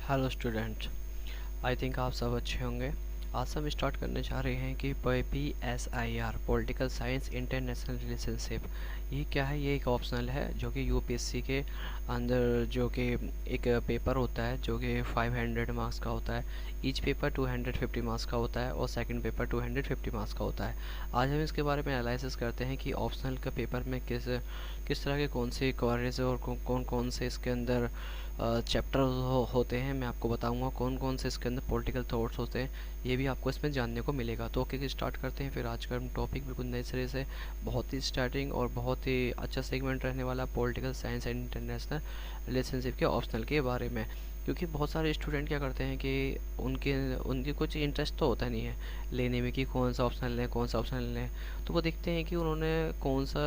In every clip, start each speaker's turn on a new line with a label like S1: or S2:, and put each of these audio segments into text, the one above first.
S1: Hello student. I think आप सब अच्छे होंगे। आज हम स्टार्ट करने जा रहे हैं कि PSIR political science international relationship ये क्या है। ये एक ऑप्शनल है जो कि यूपीएससी के अंदर जो कि एक पेपर होता है जो कि 500 मार्क्स का होता है। ईच पेपर 250 मार्क्स का होता है और सेकंड पेपर 250 मार्क्स का होता है। आज हम इसके बारे में एनालिसिस करते हैं कि ऑप्शनल के पेपर में किस किस तरह के कौन से क्वेरीज और कौन कौन से इसके अंदर चैप्टर होते हैं। मैं आपको बताऊंगा कौन कौन से इसके अंदर पॉलिटिकल थॉट्स होते हैं, ये भी आपको इसमें जानने को मिलेगा। तो ओके, स्टार्ट करते हैं फिर। आज का टॉपिक बिल्कुल नए सिरे से, बहुत ही स्टार्टिंग और बहुत ही अच्छा सेगमेंट रहने वाला political science and international relationship के ऑप्शनल के बारे में। क्योंकि बहुत सारे स्टूडेंट क्या करते हैं कि उनके उनके कुछ इंटरेस्ट तो होता नहीं है लेने में कि कौन सा ऑप्शनल लें कौन सा ऑप्शनल लें। तो वो देखते हैं कि उन्होंने कौन सा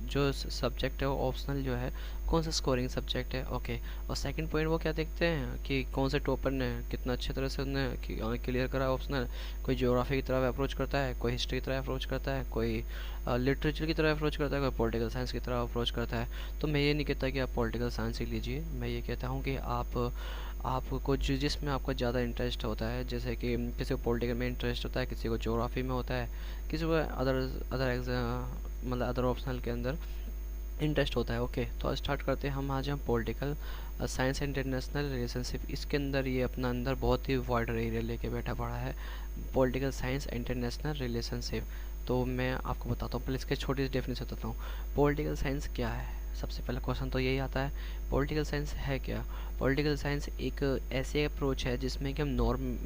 S1: जो सब्जेक्ट है वो ऑप्शनल जो है कौन सा स्कोरिंग सब्जेक्ट है। ओके, और सेकंड पॉइंट वो क्या देखते हैं कि कौन से टॉपर ने कितना अच्छी तरह से उन्हें क्लियर करा ऑप्शनल। कोई ज्योग्राफी की तरफ अप्रोच करता है, कोई हिस्ट्री की तरफ अप्रोच करता है, कोई लिटरेचर की तरफ अप्रोच करता है, कोई पॉलिटिकल साइंस की तरफ अप्रोच करता है। तो मैं ये नहीं कहता कि आप पॉलिटिकल साइंस ही लीजिए, मैं ये कहता हूँ कि आपको जिसमें आपका ज़्यादा इंटरेस्ट होता है, जैसे कि किसी को पॉलिटिकल में इंटरेस्ट होता है, किसी को ज्योग्राफी में होता है, किसी को अदर अदर एग्जाम मतलब अदर ऑप्शनल के अंदर इंटरेस्ट होता है। ओके, तो स्टार्ट करते हैं हम। आज हम पॉलिटिकल साइंस इंटरनेशनल रिलेशनशिप, इसके अंदर ये अपना अंदर बहुत ही वाइड एरिया लेके बैठा पड़ा है, पॉलिटिकल साइंस इंटरनेशनल रिलेशनशिप। तो मैं आपको बताता हूँ, पहले इसके छोटी सी डेफिनेशन बताता हूँ। पॉलिटिकल साइंस क्या है, सबसे पहला क्वेश्चन तो यही आता है, पॉलिटिकल साइंस है क्या। पॉलिटिकल साइंस एक ऐसे अप्रोच है जिसमें कि हम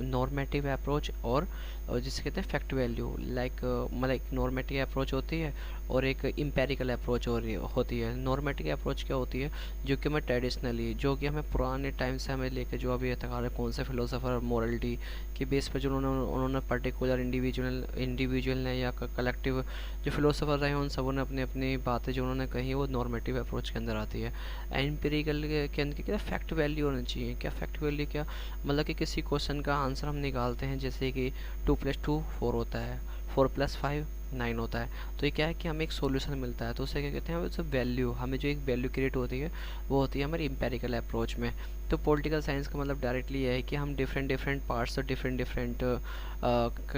S1: नॉर्मेटिव अप्रोच और जिसे कहते हैं फैक्ट वैल्यू, लाइक मतलब एक नॉर्मेटिव अप्रोच होती है और एक इम्पेरिकल अप्रोच होती है। नॉर्मेटिव अप्रोच क्या होती है, जो कि हमें ट्रेडिशनली, जो कि हमें पुराने टाइम से हमें लेके जो अभी तक आ रहे कौन से फिलोसोफर मोरलिटी के बेस पर जो उन्होंने पर्टिकुलर इंडिविजुअल ने या कलेक्टिव जो फिलोसोफर रहे उन सबों ने अपनी अपनी बातें जो उन्होंने कही वो नॉर्मेटिव अप्रोच के अंदर आती है। एम्पिरिकल के अंदर क्या फैक्ट वैल्यू होनी चाहिए। क्या फैक्ट वैल्यू, क्या मतलब कि किसी क्वेश्चन का आंसर हम निकालते हैं, जैसे कि 2+2 4 होता है, 4+5 9 होता है। तो ये क्या है कि हमें एक सॉल्यूशन मिलता है, तो उसे क्या कहते हैं, उसे वैल्यू, हमें जो एक वैल्यू क्रिएट होती है वो होती है हमारी इम्पेरिकल अप्रोच में। तो पॉलिटिकल साइंस का मतलब डायरेक्टली ये है कि हम डिफरेंट डिफरेंट पार्ट्स और डिफरेंट डिफरेंट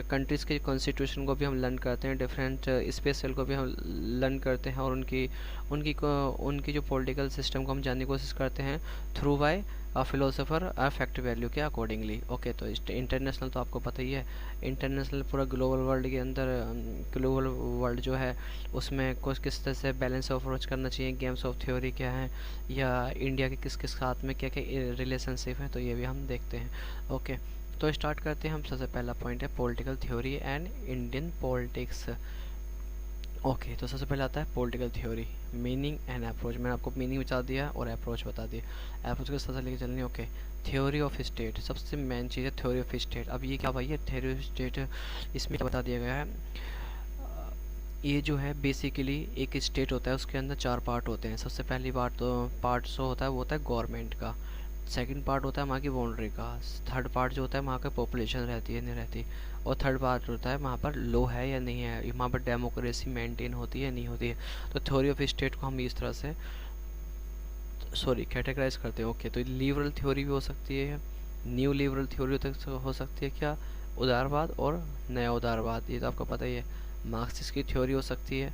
S1: कंट्रीज़ के कॉन्स्टिट्यूशन को भी हम लर्न करते हैं, डिफरेंट स्पेशल को भी हम लर्न करते हैं, और उनकी जो पॉलिटिकल सिस्टम को हम जानने की कोशिश करते हैं through by philosopher fact value के अकॉर्डिंगली। ओके, तो इंटरनेशनल तो आपको पता ही है, इंटरनेशनल पूरा ग्लोबल वर्ल्ड के अंदर, ग्लोबल वर्ल्ड जो है उसमें कुछ किस तरह से बैलेंस अप्रोच करना चाहिए, गेम्स ऑफ थ्योरी क्या है, या इंडिया के किस किस साथ में क्या क्या रिलेशनशिप है, तो ये भी हम देखते हैं। ओके, तो स्टार्ट करते हैं हम। सबसे पहला पॉइंट है political theory and Indian politics. Okay, तो सबसे पहले आता है political theory, meaning and approach. मैंने आपको मीनिंग बता दिया और अप्रोच बता दिया, अप्रोच के साथ लेके चलनी। ओके, थ्योरी ऑफ स्टेट सबसे मेन चीज़ है, थ्योरी ऑफ स्टेट। अब ये क्या भाई है थ्योरी ऑफ स्टेट, इसमें क्या बता दिया गया है, ये जो है बेसिकली एक स्टेट होता है, उसके अंदर 4 पार्ट होते हैं। सबसे पहली पार्ट जो होता है वो होता है गवर्नमेंट का, सेकंड पार्ट होता है वहाँ की बाउंड्री का, थर्ड पार्ट जो होता है वहाँ का पॉपुलेशन रहती है नहीं रहती, और थर्ड पार्ट होता है वहाँ पर लॉ है या नहीं है, वहाँ पर डेमोक्रेसी मेंटेन होती है नहीं होती है। तो थ्योरी ऑफ स्टेट को हम इस तरह से कैटेगराइज करते हैं। ओके, तो लिबरल थ्योरी भी हो सकती है, न्यू लिबरल थ्योरी हो सकती है, क्या उदारवाद और नया उदारवाद, ये तो आपको पता ही है। मार्क्सिस्ट की थ्योरी हो सकती है,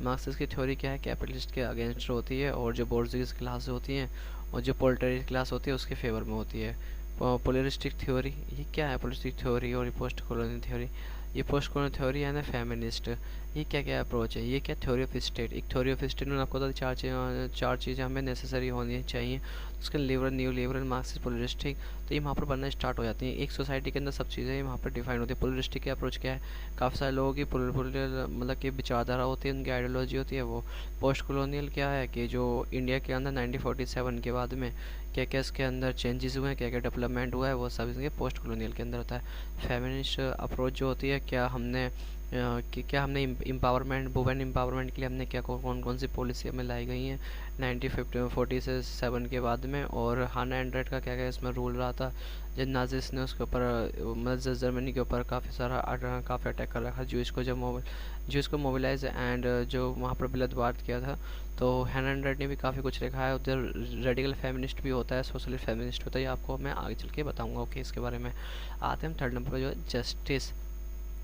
S1: मार्क्सिस्ट की थ्योरी क्या है, कैपिटलिस्ट के अगेंस्ट होती है, और जो बोर्जियस क्लास होती हैं और जो प्रोलेटारिएट क्लास होती है उसके फेवर में होती है। पोलरिस्टिक थ्योरी, ये क्या है पोलरिस्टिक थ्योरी, और पोस्ट कॉलोनियल थ्योरी, ये पोस्ट कॉलोनियल थ्योरी है ना फेमिनिस्ट। ये क्या क्या अप्रोच है, ये क्या थ्योरी ऑफ स्टेट। एक थ्योरी ऑफ स्टेट में आपको तो चार चीज़ें हमें नेसेसरी होनी चाहिए, उसके लिबरल, न्यू लिबरल, मार्क्सिस्ट, पोलरिस्टिक, तो ये वहाँ पर बनना स्टार्ट हो जाती हैं। एक सोसाइटी के अंदर सब चीज़ें वहाँ पर डिफाइन होती है। पोलरिस्टिक की अप्रोच क्या है, काफ़ी सारे लोगों की मतलब कि विचारधारा होती है, उनकी आइडियोलॉजी होती है वो। पोस्ट कॉलोनियल क्या है कि जो इंडिया के अंदर 1947 के बाद में क्या क्या इसके अंदर चेंजेस हुए हैं, क्या क्या डेवलपमेंट हुआ है, वो सब इसके पोस्ट कॉलोनियल के अंदर होता है। फेमिनिस्ट अप्रोच जो होती है, क्या हमने कि क्या हमने एम्पावरमेंट, वुमेन एम्पावरमेंट के लिए हमने क्या कौन कौन सी पॉलिसी हमें लाई गई हैं 1947 से 7 के बाद में, और हाना एंड्राइड का क्या क्या इसमें रूल रहा था, जब नाजिस ने उसके ऊपर मतलब जर्मनी के ऊपर काफ़ी अटैक कर रखा जूस को मोबिलाइज एंड जो वहाँ पर ब्लडबाथ किया था। तो हाना एंड्राइड ने भी काफ़ी कुछ लिखा है। उधर रेडिकल फेमिनिस्ट भी होता है, सोशलिस्ट फेमिनिस्ट होता है, ये आपको मैं आगे चल के बताऊँगा। ओके, इसके बारे में आते हैं हम थर्ड नंबर पर जो है जस्टिस।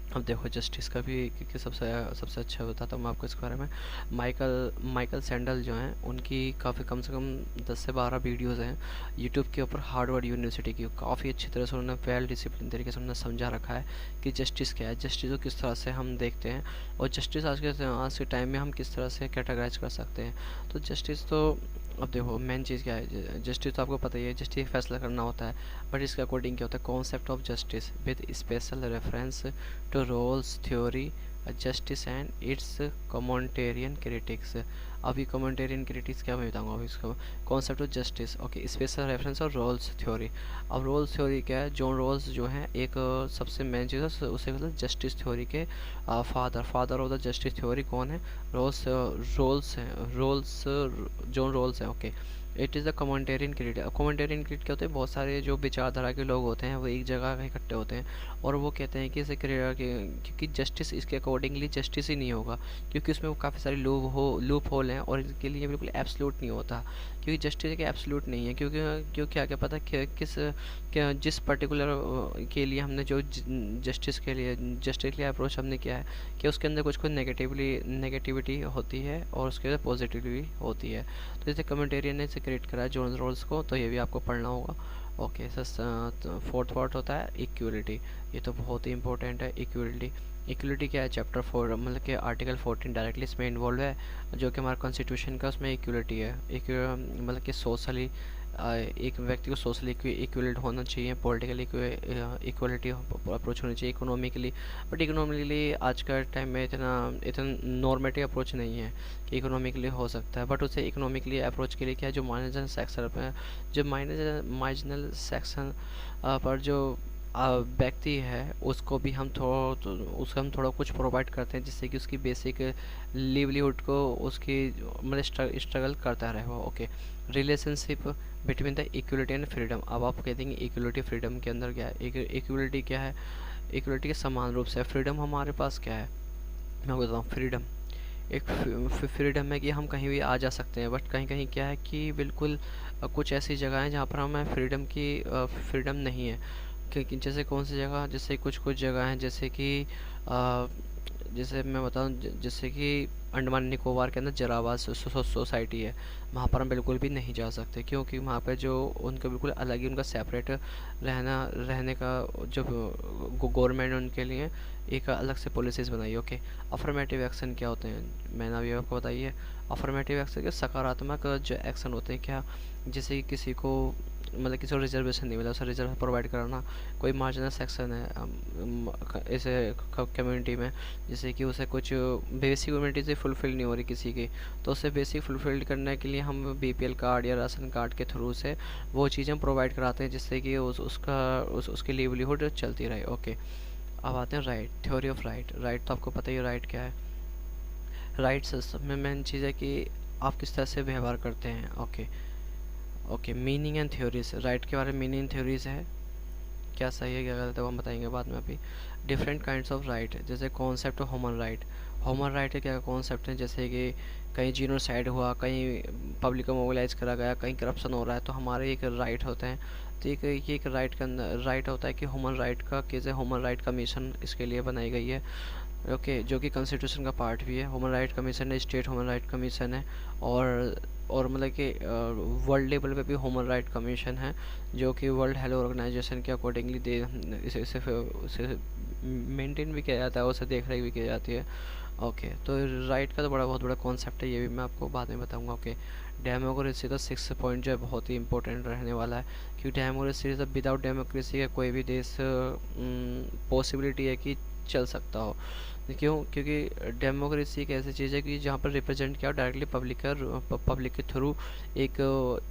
S1: अब देखो जस्टिस का भी कि सबसे सबसे अच्छा बताता हूँ मैं आपको इसके बारे में। माइकल सैंडल जो हैं उनकी काफ़ी कम से कम 10 से 12 वीडियोज़ हैं यूट्यूब के ऊपर। हार्वर्ड यूनिवर्सिटी की काफ़ी अच्छी तरह से उन्होंने वेल डिसिप्लिन तरीके से उन्होंने समझा रखा है कि जस्टिस क्या है, जस्टिस को किस तरह से हम देखते हैं, और जस्टिस आज के टाइम में हम किस तरह से कैटेगराइज कर सकते हैं। तो जस्टिस तो अब देखो मेन चीज़ क्या है, जस्टिस तो आपको पता ही है, जस्टिस फैसला करना होता है। बट इसके अकॉर्डिंग क्या होता है, concept of justice with special reference to Rawls theory justice and its commentarian critics. अभी कॉमेंटेरियन क्रिटिक्स क्या मैं बताऊँगा अभी इसका concept of justice. Okay, special reference और रोल्स थ्योरी। अब रोल्स थ्योरी क्या है, जॉन रोल्स जो है एक सबसे मेन चीज़ है, उसे मतलब जस्टिस थ्योरी के father of the justice theory कौन है, रोल्स हैं, जॉन रोल्स हैं। Okay, it is the commentarian critic. Commentarian critic क्या होते हैं, बहुत सारे जो विचारधारा के लोग होते हैं वो एक जगह इकट्ठे होते हैं और वो कहते हैं कि इसे क्योंकि जस्टिस इसके अकॉर्डिंगली जस्टिस ही नहीं होगा, क्योंकि उसमें वो काफ़ी सारे लूप होल हैं और इनके लिए बिल्कुल एब्सोल्यूट नहीं होता, क्योंकि जस्टिस एक एब्सोल्यूट नहीं है। क्योंकि आगे पता क्या जिस पर्टिकुलर के लिए हमने जो जस्टिस के लिए अप्रोच हमने किया है कि उसके अंदर कुछ नेगेटिविटी होती है और उसके अंदर पॉजिटिविटी होती है। तो जैसे कमेंटेरियन ने इसे क्रिएट करा है जॉन रोल्स को, तो ये भी आपको पढ़ना होगा। ओके सर, फोर्थ पार्ट होता है इक्वलिटी। ये तो बहुत ही इंपॉर्टेंट है। इक्वलिटी क्या है, चैप्टर 4 मतलब कि आर्टिकल 14 डायरेक्टली इसमें इन्वॉल्व है, जो कि हमारा कॉन्स्टिट्यूशन का, उसमें इक्वलिटी है। एक मतलब कि सोशली एक व्यक्ति को सोशली इक्वलेंट होना चाहिए, पॉलिटिकली इक्वलिटी अप्रोच होनी चाहिए, इकोनॉमिकली। बट इकोनॉमिकली आज का टाइम में इतना नॉर्मेटिव अप्रोच नहीं है कि इकोनॉमिकली हो सकता है। बट उसे इकोनॉमिकली अप्रोच के लिए क्या है, जो मार्जिनल सेक्शन पर जो व्यक्ति है उसको भी हम उसको हम थोड़ा कुछ प्रोवाइड करते हैं, जिससे कि उसकी बेसिक लिवलीहुड को उसकी मतलब स्ट्रगल करता रहे वो। Okay, relationship between the equality and freedom. अब आप कह देंगे इक्वलिटी फ्रीडम के अंदर क्या है, इक्वलिटी क्या है, इक्वलिटी के समान रूप से फ्रीडम हमारे पास क्या है, मैं बताता हूँ। फ्रीडम एक फ्रीडम है कि हम कहीं भी आ जा सकते हैं, बट कहीं कहीं क्या है कि बिल्कुल कुछ ऐसी जगह है जहाँ पर हमें फ्रीडम नहीं है। क्योंकि जैसे कौन सी जगह, जैसे कुछ जगह हैं जैसे कि जैसे मैं बताऊं, जैसे कि अंडमान निकोबार के अंदर जरावाज सोसाइटी है, वहाँ पर हम बिल्कुल भी नहीं जा सकते, क्योंकि वहाँ पे जो उनका बिल्कुल अलग ही उनका सेपरेट रहने का जो गवर्नमेंट ने उनके लिए एक अलग से पॉलिसीज़ बनाई। ओके, अफर्मेटिव एक्शन क्या होते हैं, मैंने अभी आपको बताइए। अफर्मेटिव एक्शन के सकारात्मक जो एक्शन होते हैं क्या, जैसे कि किसी को मतलब किसी को रिजर्वेशन नहीं मिला, उसे रिजर्व प्रोवाइड कराना। कोई मार्जिनल सेक्शन है ऐसे कम्युनिटी में, जैसे कि उसे कुछ बेसिक ह्यूमैनिटीज़ फुलफ़िल नहीं हो रही किसी की, तो उसे बेसिक फुलफ़िल करने के लिए हम बीपीएल कार्ड या राशन कार्ड के थ्रू से वो चीज़ें प्रोवाइड कराते हैं, जिससे कि उसकी लिवलीहुड चलती रहे। ओके, अब आते हैं राइट, थ्योरी ऑफ राइट तो आपको पता ही है राइट क्या है। राइट्स सब में मेन चीज़ है कि आप किस तरह से व्यवहार करते हैं। Okay, meaning and theories. Right के बारे में मीनिंग थ्योरीज है, क्या सही है क्या गलत है वो हम बताएंगे बाद में। अभी डिफरेंट काइंड्स ऑफ राइट, जैसे कॉन्सेप्ट ऑफ ह्यूमन राइट क्या कॉन्सेप्ट है, जैसे कि कहीं जीनोसाइड हुआ, कहीं पब्लिक को मोबिलाइज करा गया, कहीं करप्शन हो रहा है, तो हमारे एक राइट होते हैं। तो ये एक राइट के अंदर राइट होता है कि ह्यूमन राइट का कैसे ह्यूमन राइट कमीशन इसके लिए बनाई गई है। ओके, जो कि कॉन्स्टिट्यूशन का पार्ट भी है। ह्यूमन राइट कमीशन है, स्टेट ह्यूमन राइट कमीशन है, और मतलब कि वर्ल्ड लेवल पे भी ह्यूमन राइट कमीशन है, जो कि वर्ल्ड हेल्थ ऑर्गेनाइजेशन के अकॉर्डिंगली इसे मेंटेन भी किया जाता है, उसे देख रेख भी की जाती है। ओके, तो राइट का तो बहुत बड़ा कॉन्सेप्ट है, ये भी मैं आपको बाद में बताऊंगा। ओके, डेमोक्रेसी तो 6 पॉइंट जो है बहुत ही इंपॉर्टेंट रहने वाला है, क्योंकि डेमोक्रेसी तो विदाउट डेमोक्रेसी का कोई भी देश पॉसिबिलिटी है कि चल सकता हो। क्यों, क्योंकि डेमोक्रेसी एक ऐसी चीज़ है कि जहाँ पर रिप्रेजेंट किया डायरेक्टली पब्लिक के थ्रू एक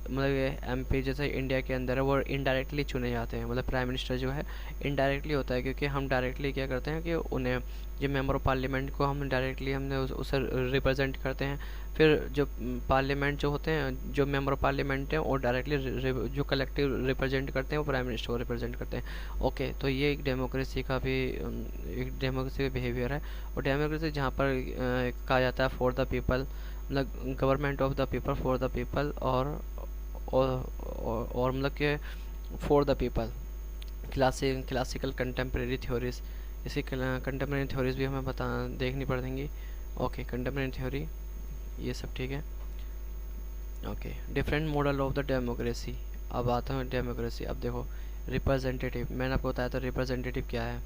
S1: मतलब एमपी जैसे इंडिया के अंदर है वो इनडायरेक्टली चुने जाते हैं, मतलब प्राइम मिनिस्टर जो है इनडायरेक्टली होता है, क्योंकि हम डायरेक्टली क्या करते हैं कि उन्हें जो मेंबर ऑफ पार्लियामेंट को हम डायरेक्टली हमने उसे रिप्रेजेंट करते हैं। फिर जो पार्लियामेंट जो होते हैं, जो मेंबर ऑफ पार्लियामेंट हैं, वो डायरेक्टली जो कलेक्टिव रिप्रेजेंट करते हैं वो प्राइम मिनिस्टर को रिप्रेजेंट करते हैं। ओके, तो ये एक डेमोक्रेसी का भी एक डेमोक्रेसी का बिहेवियर है। और डेमोक्रेसी जहाँ पर कहा जाता है फॉर द पीपल, मतलब government of the people, for the people, और मतलब कि for the people. Classical contemporary theories, इसी कंटेम्प्रेरी थ्योरीज भी हमें देखनी पड़ेंगी। ओके, कंटेम्प्रेरी थ्योरी ये सब ठीक है। Okay, different model of the democracy. अब आता हूँ डेमोक्रेसी। अब देखो, रिप्रेजेंटेटिव, मैंने आपको बताया था रिप्रेजेंटेटिव क्या है।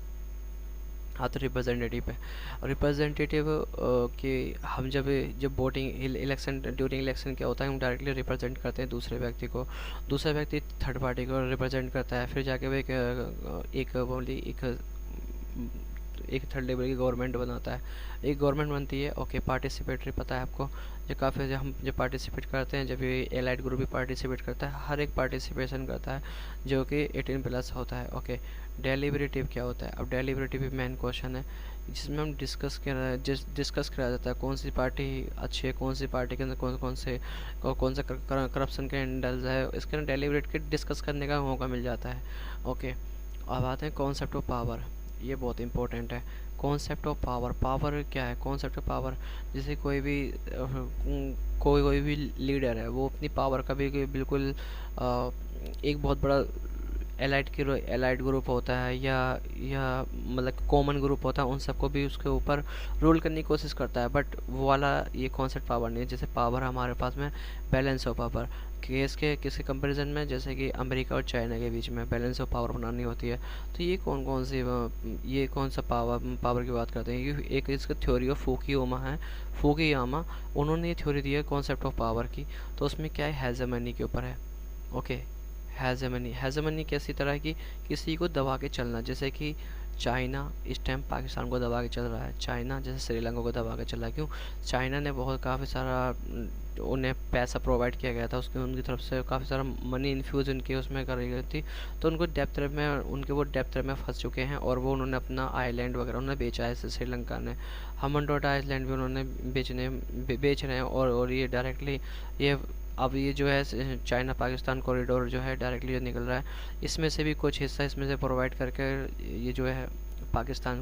S1: हाँ, तो रिप्रेजेंटेटिव है। रिप्रेजेंटेटिव कि हम जब जब वोटिंग इलेक्शन, ड्यूरिंग इलेक्शन क्या होता है, हम डायरेक्टली रिप्रेजेंट करते हैं दूसरे व्यक्ति को। दूसरा व्यक्ति थर्ड पार्टी को रिप्रेजेंट करता है, फिर जाके वो एक थर्ड लेवल की गवर्नमेंट बनाता है। एक गवर्नमेंट बनती है। ओके, पार्टिसिपेटरी पता है आपको, जो काफ़ी जब हम जब पार्टिसिपेट करते हैं, जब ये एलाइड ग्रुप भी पार्टिसिपेट करता है, हर एक पार्टिसिपेशन करता है जो कि 18+ होता है। ओके, डेलिब्रेटिव क्या होता है? अब डेलिब्रेटिव भी मेन क्वेश्चन है, जिसमें हम डिस्कस करा जाता है कौन सी पार्टी अच्छी है, कौन सी पार्टी के अंदर कौन सा करप्शन के एंडल्स है, इसके अंदर डेलिब्रेट के डिस्कस करने का मौका मिल जाता है। ओके, अब आते हैं कॉन्सेप्ट ऑफ पावर। ये बहुत इंपॉर्टेंट है। कॉन्सेप्ट ऑफ पावर, पावर क्या है? कॉन्सेप्ट ऑफ पावर, जैसे कोई भी लीडर है, वो अपनी पावर का भी बिल्कुल एक बहुत बड़ा एलाइड ग्रुप होता है, या मतलब कॉमन ग्रुप होता है, उन सबको भी उसके ऊपर रूल करने की कोशिश करता है। बट वो वाला ये कॉन्सेप्ट पावर नहीं है। जैसे पावर हमारे पास में बैलेंस ऑफ पावर, किसके कंपैरिजन में, जैसे कि अमेरिका और चाइना के बीच में बैलेंस ऑफ पावर बनानी होती है। तो ये कौन सा पावर की बात करते हैं? ये एक इसका थ्योरी ऑफ फुकुयामा, उन्होंने ये थ्योरी दी है कॉन्सेप्ट ऑफ पावर की। तो उसमें क्या है, हेजेमनी के ऊपर है। ओके, हेजेमनी कैसी तरह की? किसी को दबा के चलना, जैसे कि चाइना इस टाइम पाकिस्तान को दबा के चल रहा है। चाइना जैसे श्रीलंका को दबा के चला, क्यों? चाइना ने बहुत काफ़ी सारा उन्हें पैसा प्रोवाइड किया गया था, उसकी उनकी तरफ से काफ़ी सारा मनी इन्फ्यूज़ उनके उसमें करी गई थी। तो उनको वो डेप्थ में फंस चुके हैं, और वो उन्होंने अपना आइलैंड वगैरह उन्होंने बेचा है। श्रीलंका ने हमन आइलैंड भी उन्होंने बेच रहे हैं, और ये डायरेक्टली ये अब ये जो है चाइना पाकिस्तान कॉरिडोर जो है डायरेक्टली जो निकल रहा है, इसमें से भी कुछ हिस्सा इसमें से प्रोवाइड करके ये जो है पाकिस्तान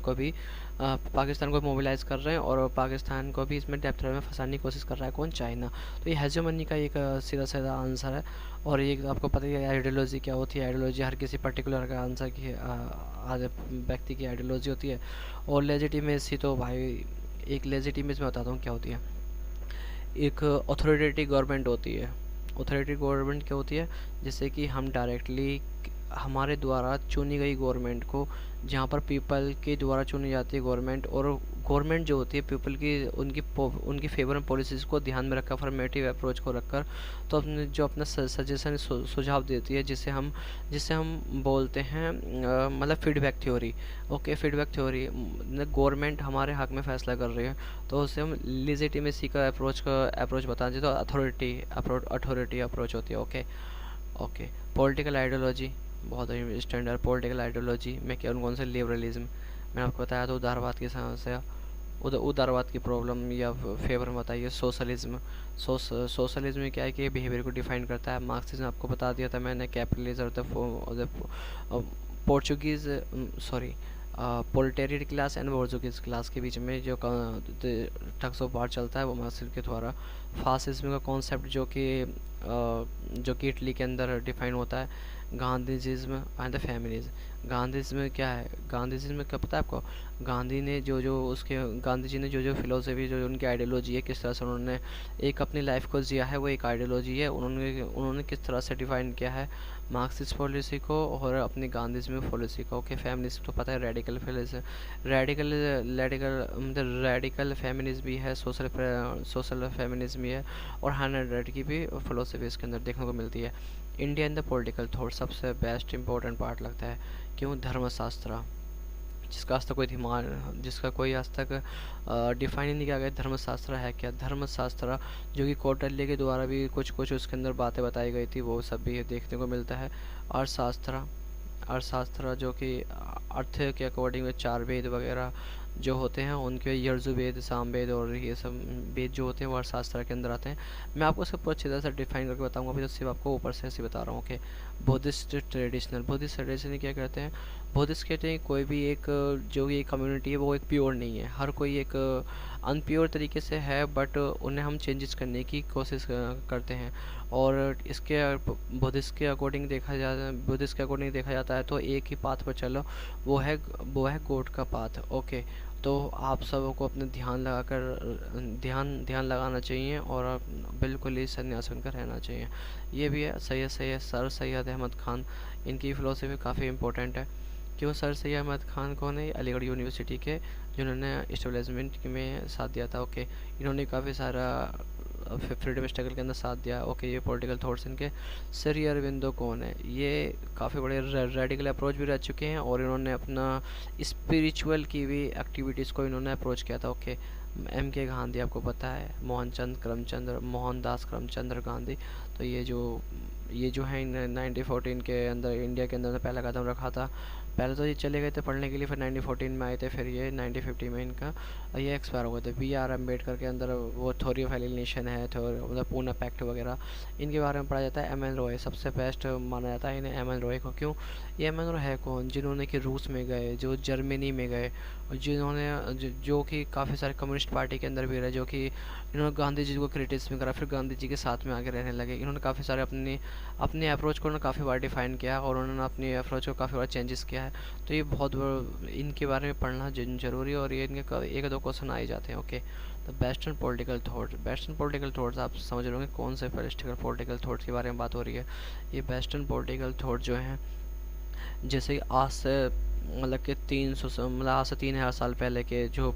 S1: को मोबिलाइज कर रहे हैं, और पाकिस्तान को भी इसमें डेप्थ में फंसाने की कोशिश कर रहा है। कौन? चाइना। तो ये हेजेमनी का एक सीधा साधा आंसर है। और ये आपको पता है आइडियोलॉजी क्या होती है? आइडियोलॉजी हर किसी पर्टिकुलर का आंसर की व्यक्ति की आइडियोलॉजी होती है। और लेजिटिमेसी तो भाई, एक लेजिटिमेसी में बताता हूँ क्या होती है। एक अथॉरिटेटिव गवर्नमेंट होती है। अथॉरिटेटिव गवर्नमेंट क्या होती है? जैसे कि हम डायरेक्टली हमारे द्वारा चुनी गई गवर्नमेंट को, जहाँ पर पीपल के द्वारा चुनी जाती है गवर्नमेंट, और गवर्नमेंट जो होती है पीपल की उनकी फेवर में पॉलिसीज़ को ध्यान में रखकर, अफर्मेटिव अप्रोच को रखकर, तो अपना सजेशन सुझाव देती है, जिसे हम बोलते हैं मतलब feedback theory. Okay, feedback theory, government हमारे हक में फैसला कर रही है, तो उसे हम लेजिटिमेसी का अप्रोच बताते हैं, तो अथॉरिटी अप्रोच होती है। ओके, पॉलिटिकल आइडियोलॉजी, बहुत ही स्टैंडर्ड पॉलिटिकल आइडियोलॉजी में कौन से लिबरलिज्म, मैंने आपको बताया था उदारवाद की समस्या, उदारवाद की प्रॉब्लम या फेवर में बताइए। सोशलिज्म में क्या है कि बिहेवियर को डिफाइन करता है। मार्क्सिज्म आपको बता दिया था मैंने, capitalism Portuguese proletariat class and bourgeois class के बीच में जो टग्स ऑफ वार चलता है, वो मार्क्सिज्म के द्वारा। फासिज्म का कॉन्सेप्ट जो कि इटली के अंदर डिफाइन होता है। गांधीजिज्म एंड द फेमिनिज्म। गांधीजिज्म क्या है? गांधीजिज्म क्या पता है आपको? गांधी जी ने जो फिलोसफी, जो उनकी आइडियोलॉजी है, किस तरह से उन्होंने एक अपनी लाइफ को जिया है, वो एक आइडियोलॉजी है। उन्होंने किस तरह से डिफाइन किया है मार्क्सिस्ट पॉलिसी को और अपनी गांधीजिज्म पॉलिसी को। ओके, फेमिनिज्म तो पता है, रेडिकल फेमिनिज्म भी है, सोशल फेमिनिज्म भी है, और हैनन की भी फिलोसफी इसके अंदर देखने को मिलती है। India in the political thought सबसे बेस्ट इंपॉर्टेंट पार्ट लगता है। क्यों? धर्मशास्त्र, जिसका कोई आज तक डिफाइन ही नहीं किया गया। धर्मशास्त्र है क्या? धर्मशास्त्र जो कि कौटिल्य के द्वारा भी कुछ उसके अंदर बातें बताई गई थी, वो सब भी देखने को मिलता है। अर्थशास्त्र जो कि अर्थ के अकॉर्डिंग में 4 वेद वगैरह जो होते हैं उनके यजुर्वेद, सामवेद और ये सब वेद जो होते हैं वो अर्थशास्त्र के अंदर आते हैं। मैं आपको सब अच्छी तरह से डिफाइन करके बताऊंगा, अभी तो सिर्फ आपको ऊपर से ऐसे बता रहा हूँ कि बुद्धिस्ट ट्रेडिशनल क्या कहते हैं। बुद्धिस्ट कहते हैं कोई भी एक जो ये कम्युनिटी है वो एक प्योर नहीं है, हर कोई एक अनप्योर तरीके से है, बट उन्हें हम चेंजेस करने की कोशिश करते हैं। और इसके बुद्धिस्ट के अकॉर्डिंग देखा जाता है तो एक ही पाथ पर चलो, वो है गॉड का पाथ। ओके, तो आप सबको अपने ध्यान लगाना चाहिए और आप बिल्कुल ही संन्यास बनकर रहना चाहिए। ये भी है सर सैयद अहमद खान, इनकी फ़िलोसफी काफ़ी इंपॉर्टेंट है। क्यों सर सैयद अहमद खान कौन है? अलीगढ़ यूनिवर्सिटी के जिन्होंने इस्टेब्लिशमेंट में साथ दिया था। ओके, इन्होंने काफ़ी सारा फ्रीडम स्ट्रगल के अंदर साथ दिया। ओके, ये पॉलिटिकल थॉट्स इनके। श्री अरविंदो कौन है? ये काफ़ी बड़े रेडिकल अप्रोच भी रह चुके हैं और इन्होंने अपना स्पिरिचुअल की भी एक्टिविटीज़ को इन्होंने अप्रोच किया था। ओके, एम के गांधी आपको पता है, मोहनदास करमचंद्र गांधी। तो ये जो है 1914 के अंदर इंडिया के अंदर पहला कदम रखा था। पहले तो ये चले गए थे पढ़ने के लिए, फिर 1914 में आए थे, फिर ये 1950 में इनका ये एक्सपायर हो गए थे। B.R. अम्बेडकर के अंदर वो थ्योरी ऑफ एलिनेशन है, मतलब पूना पैक्ट वगैरह, इनके बारे में पढ़ा जाता है। M.N. रॉय सबसे बेस्ट माना जाता है इन्हें। M.N. रॉय को क्यों? ये M.N. रॉय है कौन? जिन्होंने कि रूस में गए, जो जर्मनी में गए, और जो कि काफ़ी सारे कम्युनिस्ट पार्टी के अंदर भी रहे, जो कि इन्होंने गांधी जी को क्रिटिसिज्म करा, फिर गांधी जी के साथ में आगे रहने लगे। इन्होंने काफ़ी सारे अपने अप्रोच को उन्होंने काफ़ी बार डिफाइन किया और उन्होंने अपनी अप्रोच को काफ़ी बार चेंजेस किया है। तो ये इनके बारे में पढ़ना ज़रूरी है और ये इनके एक दो क्वेश्चन आ ही जाते हैं। ओके, तो वेस्टर्न पॉलिटिकल थॉट्स आप समझ रहे होंगे कौन से पॉलिटिकल थॉट्स के बारे में बात हो रही है। ये वेस्टर्न पॉलिटिकल थॉट जो हैं, जैसे आज से मतलब कि 3,000 साल पहले के जो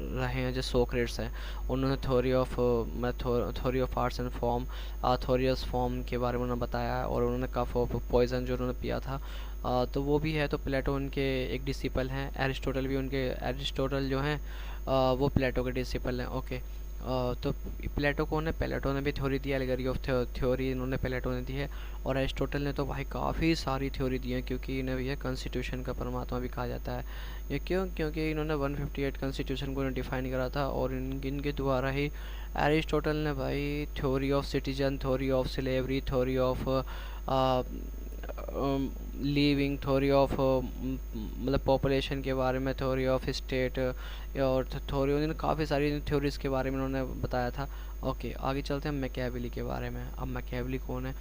S1: रहे हैं, जो सोक्रेट्स हैं, उन्होंने theory of arts and form, theories form के बारे में उन्होंने बताया है और उन्होंने काफ़ी पॉइजन जो उन्होंने पिया था, तो वो भी है। तो प्लेटो उनके एक डिसिपल हैं, एरिस्टोटल जो हैं वो प्लेटो के डिसिपल हैं। ओके, तो प्लेटो कौन है? प्लेटो ने भी theory the, allegory of theory इन्होंने प्लेटो ने दी है। और एरिस्टोटल ने तो भाई काफ़ी सारी थ्योरी दी है, क्योंकि इन्हें भी कॉन्स्टिट्यूशन का परमात्मा भी कहा जाता है। ये क्यों? क्योंकि इन्होंने 158 कॉन्स्टिट्यूशन को डिफाइन करा था और इनके द्वारा ही एरिस्टोटल ने भाई theory of citizen, theory of slavery, theory of living, theory of मतलब पॉपुलेशन के बारे में, थ्योरी ऑफ स्टेट, और थ्योरी उन्होंने काफ़ी सारी थ्योरीज के बारे में उन्होंने बताया था। ओके, आगे चलते हैं मैकियावेली के बारे में। अब मैकियावेली कौन है?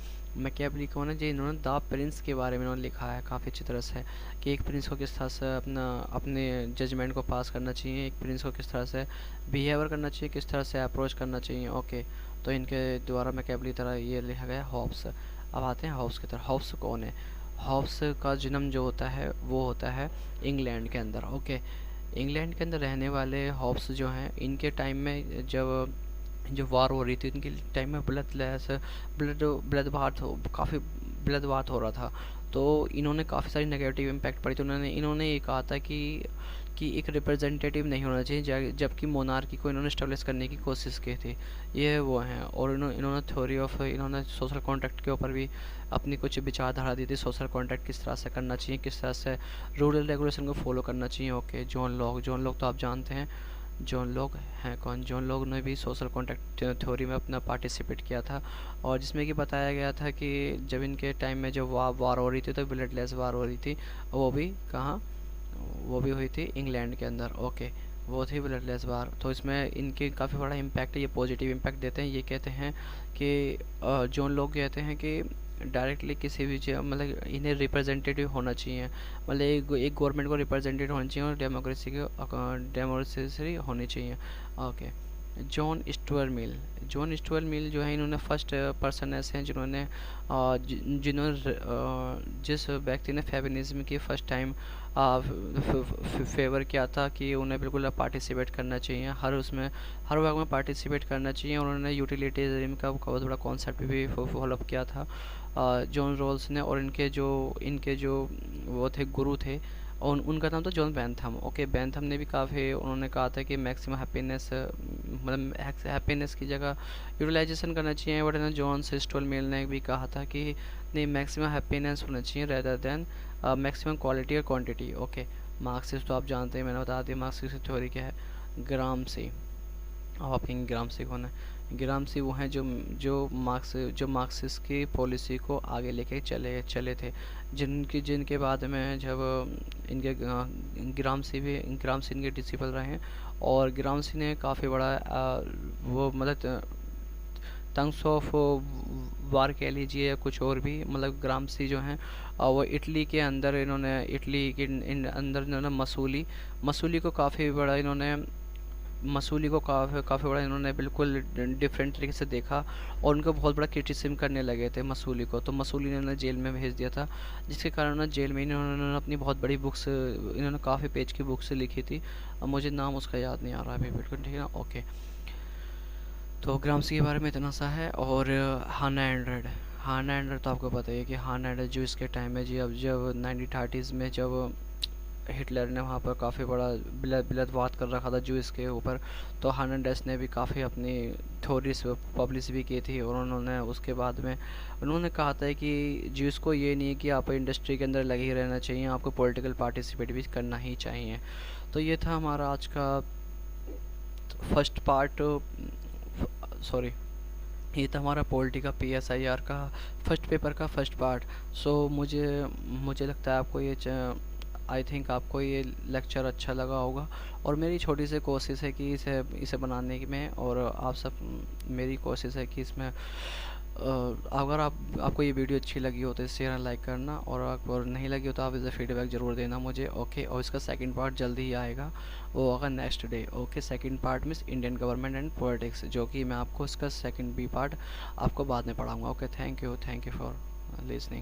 S1: जो इन्होंने द प्रिंस के बारे में इन्होंने लिखा है काफ़ी अच्छी तरह से, कि एक प्रिंस को किस तरह से अपने जजमेंट को पास करना चाहिए, एक प्रिंस को किस तरह से बिहेवियर करना चाहिए, किस तरह से अप्रोच करना चाहिए। ओके, तो इनके द्वारा मैकियावेली तरह ये लिखा गया हॉब्स। अब आते हैं हॉब्स की तरफ। हॉब्स कौन है? हॉब्स का जन्म जो होता है वो होता है इंग्लैंड के अंदर। ओके, इंग्लैंड के अंदर रहने वाले हॉब्स जो हैं, इनके टाइम में जब वार हो रही थी, उनके टाइम में काफ़ी ब्लड बाथ हो रहा था। तो इन्होंने काफ़ी सारी नेगेटिव इम्पैक्ट पड़ी। तो इन्होंने ये कहा था कि एक रिप्रेजेंटेटिव नहीं होना चाहिए, जबकि मोनार्की को इन्होंने स्टेब्लिश करने की कोशिश की थी। ये वो हैं। और इन्होंने सोशल कॉन्ट्रैक्ट के ऊपर भी अपनी कुछ विचारधारा दी थी। सोशल कॉन्ट्रैक्ट किस तरह से करना चाहिए, किस तरह से रूरल रेगुलेशन को फॉलो करना चाहिए। ओके, जॉन लॉक तो आप जानते हैं। जॉन लॉक हैं कौन? जॉन लॉक ने भी सोशल कॉन्ट्रैक्ट थ्योरी में अपना पार्टिसिपेट किया था, और जिसमें कि बताया गया था कि जब इनके टाइम में जब वार हो रही थी, तो ब्लडलेस वार हो रही थी, वो भी कहाँ? वो भी हुई थी इंग्लैंड के अंदर। ओके, वो थी ब्लडलेस वार। तो इसमें इनके काफ़ी बड़ा इम्पैक्ट है, ये पॉजिटिव इम्पैक्ट देते हैं। ये कहते हैं कि जॉन लॉक कहते हैं कि डायरेक्टली किसी भी मतलब इन्हें रिप्रेजेंटेटिव होना चाहिए, मतलब एक गवर्नमेंट को रिप्रेजेंटेटिव होना चाहिए और डेमोक्रेसी होनी चाहिए। ओके, जॉन स्टुअर्ट मिल जो है, इन्होंने फर्स्ट पर्सन ऐसे हैं जिन्होंने जिस व्यक्ति ने फेमिनिज्म की फर्स्ट टाइम फेवर किया था कि उन्हें बिल्कुल पार्टिसिपेट करना चाहिए, हर वर्ग में पार्टिसिपेट करना चाहिए। उन्होंने यूटिलिटेरिज्म का बहुत बड़ा कॉन्सेप्ट भी फॉलो किया था जॉन रॉल्स ने। और इनके जो वो थे गुरु थे, और उनका नाम था जॉन बेंथम। ओके, बेंथम ने भी काफ़ी उन्होंने कहा था कि मैक्सिमम हैप्पीनेस, मतलब हैप्पीनेस की जगह यूटिलाइजेशन करना चाहिए। बट ना जॉन स्टुअर्ट मिल ने भी कहा था कि नहीं, मैक्सिमम हैप्पीनेस होना चाहिए रेदर देन मैक्सिमम क्वालिटी और क्वांटिटी। ओके, मार्क्सिस्ट तो आप जानते हैं, मैंने बता दिया मार्क्सिस्ट की थ्योरी क्या है। ग्रामसी, अब आप कहेंगे ग्रामसी कौन है? ग्रामसी वो हैं जो मार्क्सिस्ट की पॉलिसी को आगे लेके चले चले थे, जिनके बाद में जब इनके ग्रामसी इनके डिसिपल रहे हैं। और ग्रामसी ने काफ़ी बड़ा वो मतलब टंग्स ऑफ वार कह लीजिए या कुछ और भी, मतलब ग्रामसी जो हैं वो इटली के अंदर इटली के अंदर इन्होंने मसूली को काफ़ी बड़ा इन्होंने मसूली को काफ़ी बड़ा इन्होंने बिल्कुल डिफरेंट तरीके से देखा, और उनको बहुत बड़ा क्रिटिसिज्म करने लगे थे मसूली को। तो मसूली ने उन्हें जेल में भेज दिया था, जिसके कारण उन्हें जेल में इन्होंने अपनी बहुत बड़ी बुक्स, इन्होंने काफ़ी पेज की बुक्स लिखी थी। अब मुझे नाम उसका याद नहीं आ रहा अभी बिल्कुल, ठीक है ना, ओके। तो ग्रामसी के बारे में इतना सा है। और हाना एंड्रेड तो आपको पता ही है कि हाना एंड्रेड जो इसके टाइम में जी, अब जब 1930s में जब हिटलर ने वहाँ पर काफ़ी बड़ा बिलदवाद कर रखा था जूस के ऊपर, तो हर्नांडेज़ ने भी काफ़ी अपनी थ्योरीज पब्लिश भी की थी। और उन्होंने उसके बाद में उन्होंने कहा था कि जूस को ये नहीं है कि आप इंडस्ट्री के अंदर लगे ही रहना चाहिए, आपको पॉलिटिकल पार्टिसिपेट भी करना ही चाहिए। तो ये था हमारा आज का फर्स्ट पार्ट, सॉरी, ये था हमारा पॉलिटी का PSIR का फर्स्ट पेपर का फर्स्ट पार्ट। सो मुझे मुझे लगता है आपको ये आई थिंक आपको ये लेक्चर अच्छा लगा होगा, और मेरी छोटी सी कोशिश है कि इसे इसे बनाने में, और आप सब, मेरी कोशिश है कि इसमें अगर आपको ये वीडियो अच्छी लगी हो तो इसे शेयर लाइक करना, और अगर नहीं लगी हो तो आप इसे फीडबैक ज़रूर देना मुझे, ओके। और इसका सेकंड पार्ट जल्दी ही आएगा, वो होगा next day, okay. Second part means Indian government and politics, जो कि मैं आपको इसका सेकंड बी पार्ट आपको बाद में पढ़ाऊँगा, okay. Thank you for listening.